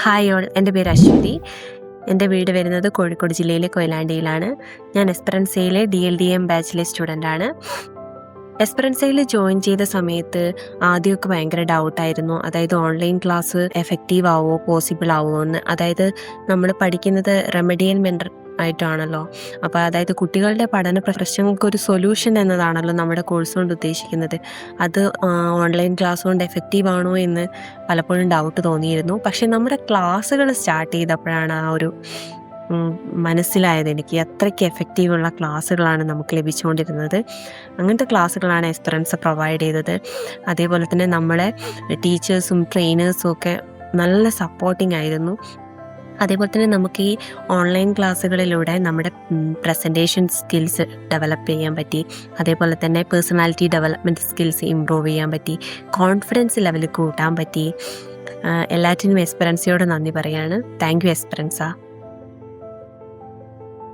Hi all, എൻ്റെ പേര് അശ്വതി. എൻ്റെ വീട് വരുന്നത് കോഴിക്കോട് ജില്ലയിലെ കൊയിലാണ്ടിയിലാണ്. ഞാൻ എസ്പെറൻസയിലെ DLDM ബാച്ചിലെ സ്റ്റുഡൻ്റാണ്. എസ്പെറൻസയിൽ ജോയിൻ ചെയ്ത സമയത്ത് ആദ്യമൊക്കെ ഭയങ്കര ഡൗട്ടായിരുന്നു. അതായത് ഓൺലൈൻ ക്ലാസ് എഫക്റ്റീവ് ആവുമോ, പോസിബിൾ ആവുമോ എന്ന്. അതായത് നമ്മൾ പഠിക്കുന്നത് റെമഡിയൽ മെൻറ്റർ ആയിട്ടാണല്ലോ. അപ്പോൾ അതായത് കുട്ടികളുടെ പഠന പ്രശ്നങ്ങൾക്കൊരു സൊല്യൂഷൻ എന്നതാണല്ലോ നമ്മുടെ കോഴ്സ് കൊണ്ട് ഉദ്ദേശിക്കുന്നത്. അത് ഓൺലൈൻ ക്ലാസ് കൊണ്ട് എഫക്റ്റീവ് ആണോ എന്ന് പലപ്പോഴും ഡൗട്ട് തോന്നിയിരുന്നു. പക്ഷേ നമ്മുടെ ക്ലാസ്സുകൾ സ്റ്റാർട്ട് ചെയ്തപ്പോഴാണ് ആ ഒരു മനസ്സിലായത് എനിക്ക്. അത്രയ്ക്ക് എഫക്റ്റീവുള്ള ക്ലാസ്സുകളാണ് നമുക്ക് ലഭിച്ചുകൊണ്ടിരുന്നത്. അങ്ങനത്തെ ക്ലാസ്സുകളാണ് എസ്പെറൻസ പ്രൊവൈഡ് ചെയ്തത്. അതേപോലെ തന്നെ നമ്മളെ ടീച്ചേഴ്സും ട്രെയിനേഴ്സും ഒക്കെ നല്ല സപ്പോർട്ടിംഗ് ആയിരുന്നു. അതേപോലെ തന്നെ നമുക്ക് ഈ ഓൺലൈൻ ക്ലാസ്സുകളിലൂടെ നമ്മുടെ പ്രസൻറ്റേഷൻ സ്കിൽസ് ഡെവലപ്പ് ചെയ്യാൻ പറ്റി. അതേപോലെ തന്നെ പേഴ്സണാലിറ്റി ഡെവലപ്മെൻറ്റ് സ്കിൽസ് ഇമ്പ്രൂവ് ചെയ്യാൻ പറ്റി. കോൺഫിഡൻസ് ലെവൽ കൂട്ടാൻ പറ്റി. എല്ലാറ്റിനും എസ്പെറൻസയോട് നന്ദി പറയാണ്. Thank you Esperanza.